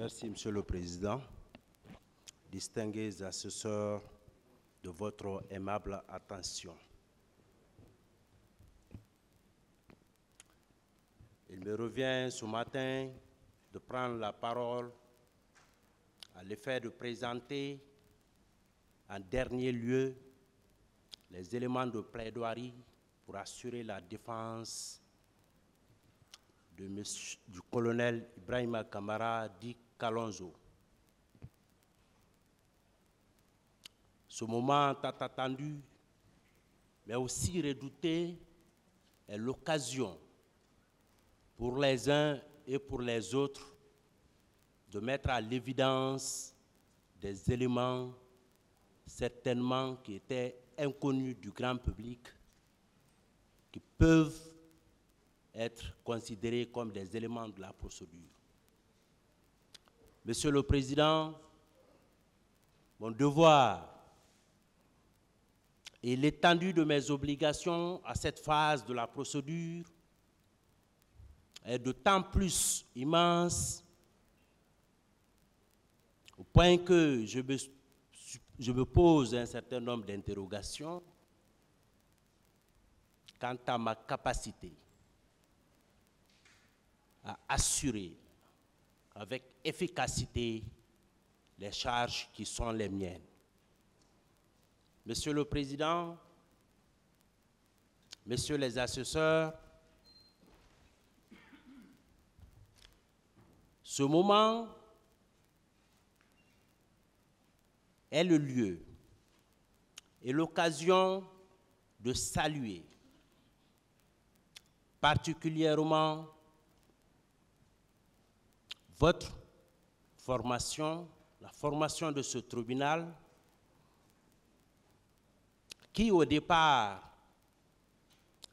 Merci, Monsieur le Président. Distingués assesseurs de votre aimable attention. Il me revient ce matin de prendre la parole à l'effet de présenter en dernier lieu les éléments de plaidoirie pour assurer la défense du colonel Ibrahima Kamara dit Kalonzo. Ce moment tant attendu, mais aussi redouté, est l'occasion pour les uns et pour les autres de mettre à l'évidence des éléments certainement qui étaient inconnus du grand public, qui peuvent être considérés comme des éléments de la procédure. Monsieur le Président, mon devoir et l'étendue de mes obligations à cette phase de la procédure est d'autant plus immense au point que je me pose un certain nombre d'interrogations quant à ma capacité à assurer avec efficacité les charges qui sont les miennes. Monsieur le Président, Messieurs les assesseurs, ce moment est le lieu et l'occasion de saluer particulièrement votre formation, la formation de ce tribunal, qui au départ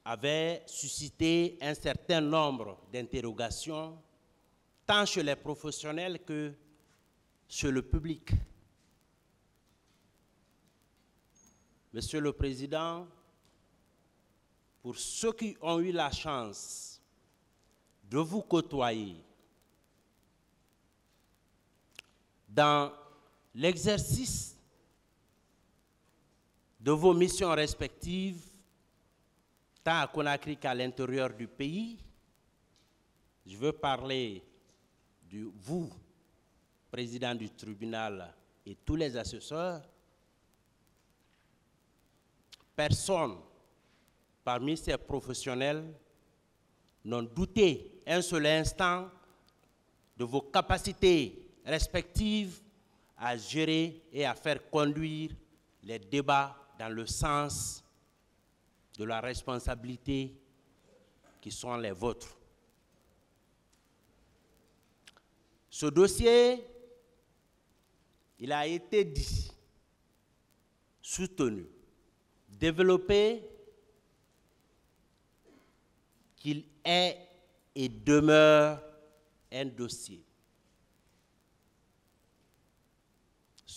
avait suscité un certain nombre d'interrogations, tant chez les professionnels que chez le public. Monsieur le Président, pour ceux qui ont eu la chance de vous côtoyer dans l'exercice de vos missions respectives, tant à Conakry qu'à l'intérieur du pays, je veux parler de vous, président du tribunal, et tous les assesseurs. Personne parmi ces professionnels n'ont douté un seul instant de vos capacités respectives à gérer et à faire conduire les débats dans le sens de la responsabilité qui sont les vôtres. Ce dossier, il a été dit, soutenu, développé, qu'il est et demeure un dossier.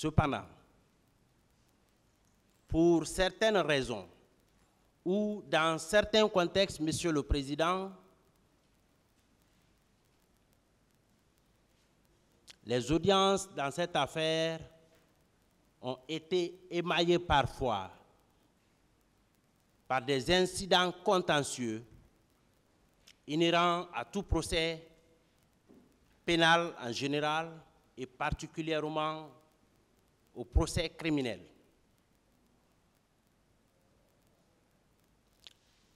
Cependant, pour certaines raisons, ou dans certains contextes, Monsieur le Président, les audiences dans cette affaire ont été émaillées parfois par des incidents contentieux inhérents à tout procès pénal en général et particulièrement au procès criminel.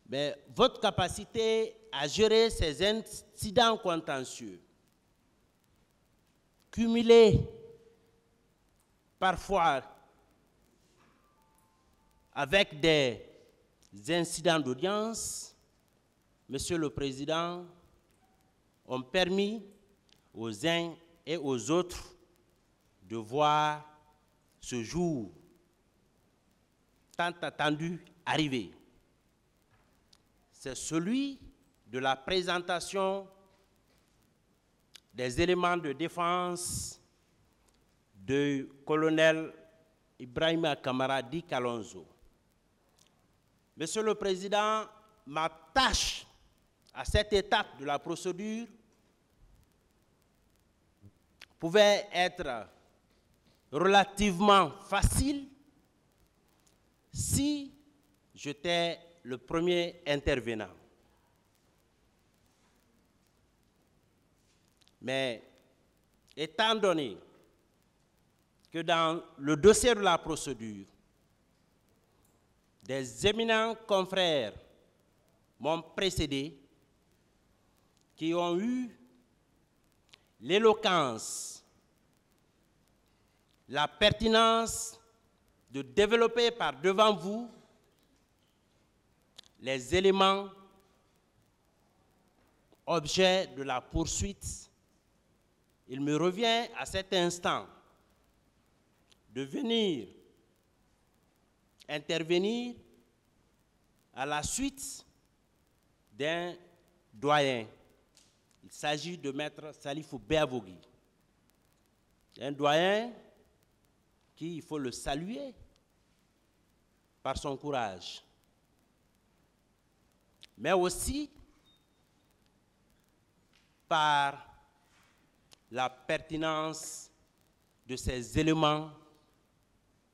Mais votre capacité à gérer ces incidents contentieux, cumulés parfois avec des incidents d'audience, Monsieur le Président, ont permis aux uns et aux autres de voir ce jour tant attendu arriver. C'est celui de la présentation des éléments de défense du colonel Ibrahima Kamara dit Kalonzo. Monsieur le Président, ma tâche à cette étape de la procédure pouvait être relativement facile si j'étais le premier intervenant. Mais étant donné que dans le dossier de la procédure, des éminents confrères m'ont précédé, qui ont eu l'éloquence, la pertinence de développer par devant vous les éléments objets de la poursuite. Il me revient à cet instant de venir intervenir à la suite d'un doyen. Il s'agit de Maître Salifou Béavogui, un doyen qui, il faut le saluer par son courage, mais aussi par la pertinence de ces éléments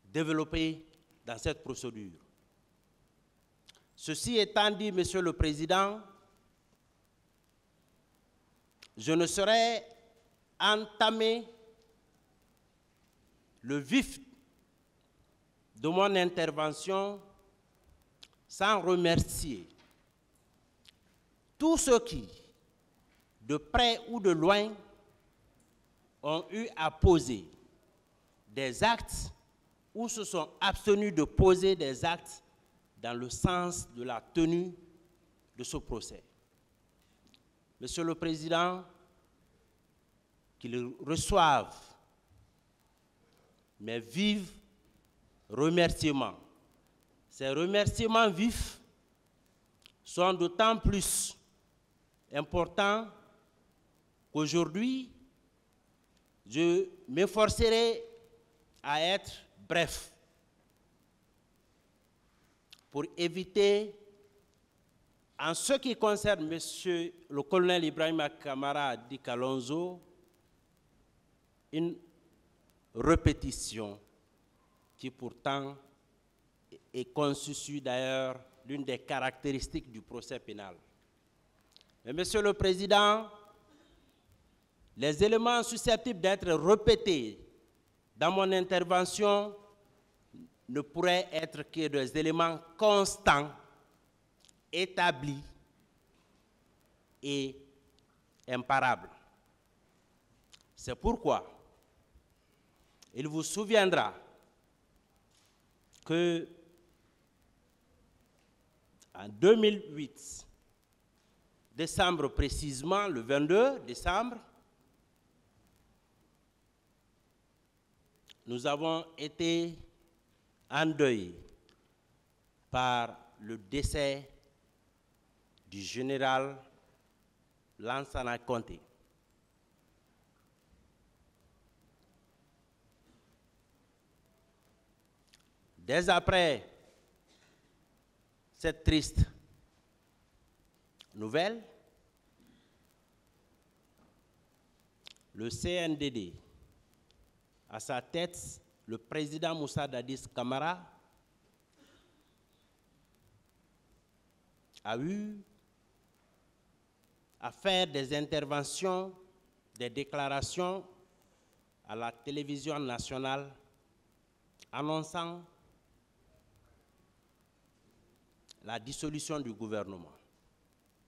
développés dans cette procédure. Ceci étant dit, Monsieur le Président, je ne saurais entamer le vif de mon intervention sans remercier tous ceux qui, de près ou de loin, ont eu à poser des actes ou se sont abstenus de poser des actes dans le sens de la tenue de ce procès. Monsieur le Président, qu'ils reçoivent mes vifs remerciements. Ces remerciements vifs sont d'autant plus importants qu'aujourd'hui, je m'efforcerai à être bref pour éviter, en ce qui concerne Monsieur le colonel Ibrahima Kamara Di Kalonzo, une répétition qui pourtant est constituée d'ailleurs l'une des caractéristiques du procès pénal. Mais Monsieur le Président, les éléments susceptibles d'être répétés dans mon intervention ne pourraient être que des éléments constants, établis et imparables. C'est pourquoi il vous souviendra que en 2008, décembre précisément, le 22 décembre, nous avons été endeuillés par le décès du général Lansana Conté. Dès après cette triste nouvelle, le CNDD, à sa tête, le président Moussa Dadis Camara, a eu à faire des interventions, des déclarations à la télévision nationale annonçant la dissolution du gouvernement.